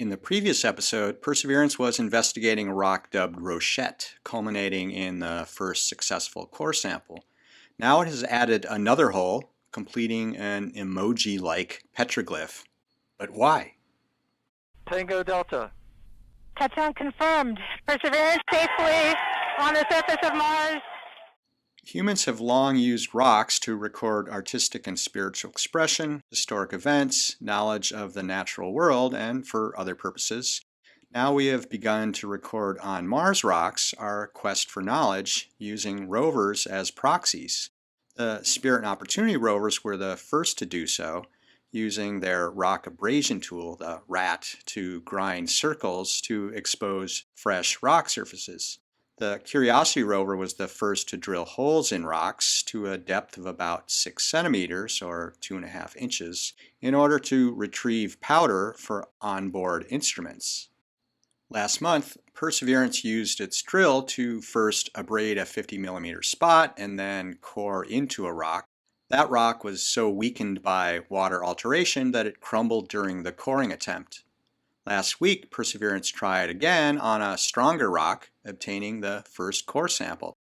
In the previous episode, Perseverance was investigating a rock dubbed Rochette, culminating in the first successful core sample. Now it has added another hole, completing an emoji-like petroglyph. But why? Tango Delta. Touchdown confirmed. Perseverance safely on the surface of Mars. Humans have long used rocks to record artistic and spiritual expression, historic events, knowledge of the natural world, and for other purposes. Now we have begun to record on Mars rocks our quest for knowledge using rovers as proxies. The Spirit and Opportunity rovers were the first to do so, using their rock abrasion tool, the RAT, to grind circles to expose fresh rock surfaces. The Curiosity rover was the first to drill holes in rocks to a depth of about 6 centimeters or 2.5 inches in order to retrieve powder for onboard instruments. Last month, Perseverance used its drill to first abrade a 50mm spot and then core into a rock. That rock was so weakened by water alteration that it crumbled during the coring attempt. Last week, Perseverance tried again on a stronger rock, obtaining the first core sample.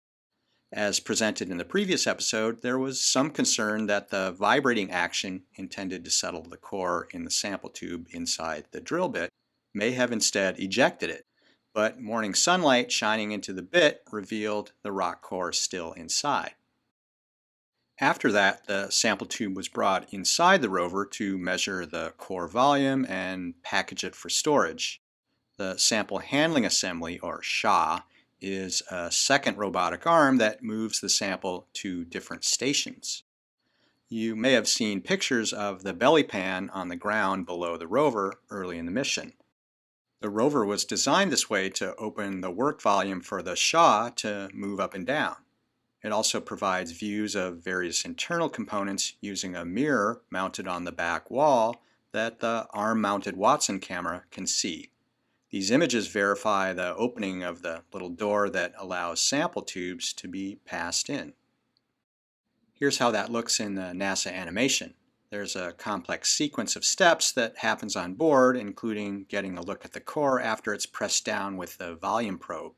As presented in the previous episode, there was some concern that the vibrating action intended to settle the core in the sample tube inside the drill bit may have instead ejected it, but morning sunlight shining into the bit revealed the rock core still inside. After that, the sample tube was brought inside the rover to measure the core volume and package it for storage. The Sample Handling Assembly, or SHA, is a second robotic arm that moves the sample to different stations. You may have seen pictures of the belly pan on the ground below the rover early in the mission. The rover was designed this way to open the work volume for the SHA to move up and down. It also provides views of various internal components using a mirror mounted on the back wall that the arm-mounted Watson camera can see. These images verify the opening of the little door that allows sample tubes to be passed in. Here's how that looks in the NASA animation. There's a complex sequence of steps that happens on board, including getting a look at the core after it's pressed down with the volume probe.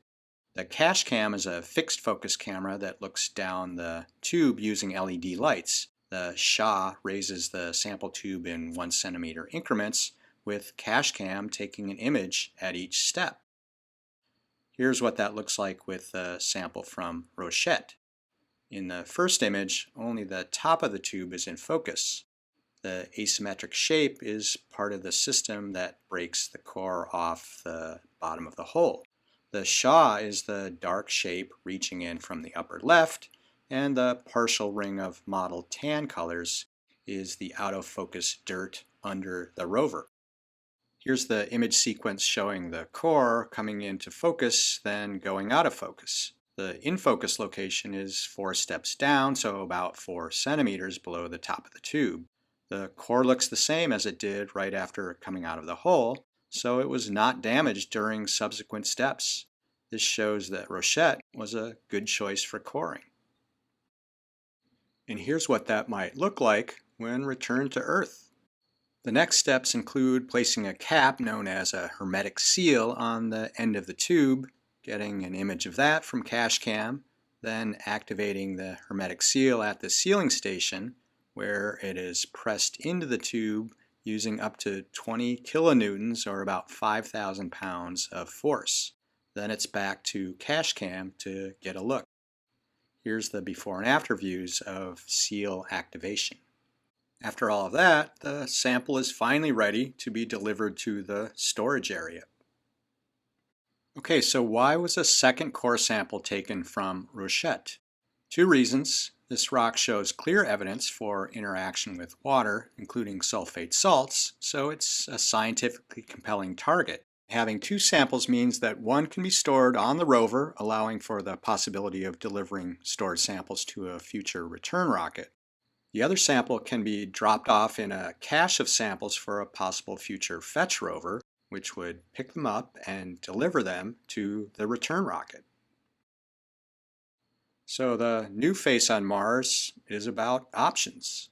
The cache cam is a fixed focus camera that looks down the tube using LED lights. The SHA raises the sample tube in 1 centimeter increments, with cache cam taking an image at each step. Here's what that looks like with the sample from Rochette. In the first image, only the top of the tube is in focus. The asymmetric shape is part of the system that breaks the core off the bottom of the hole. The SHA is the dark shape reaching in from the upper left, and the partial ring of mottled tan colors is the out-of-focus dirt under the rover. Here's the image sequence showing the core coming into focus, then going out of focus. The in-focus location is 4 steps down, so about 4 centimeters below the top of the tube. The core looks the same as it did right after coming out of the hole, so it was not damaged during subsequent steps. This shows that Rochette was a good choice for coring. And here's what that might look like when returned to Earth. The next steps include placing a cap known as a hermetic seal on the end of the tube, getting an image of that from cache cam, then activating the hermetic seal at the sealing station, where it is pressed into the tube using up to 20 kilonewtons, or about 5,000 pounds of force. Then it's back to cache cam to get a look. Here's the before and after views of seal activation. After all of that, the sample is finally ready to be delivered to the storage area. Okay, so why was a second core sample taken from Rochette? 2 reasons. This rock shows clear evidence for interaction with water, including sulfate salts, so it's a scientifically compelling target. Having 2 samples means that one can be stored on the rover, allowing for the possibility of delivering stored samples to a future return rocket. The other sample can be dropped off in a cache of samples for a possible future fetch rover, which would pick them up and deliver them to the return rocket. So the new face on Mars is about options.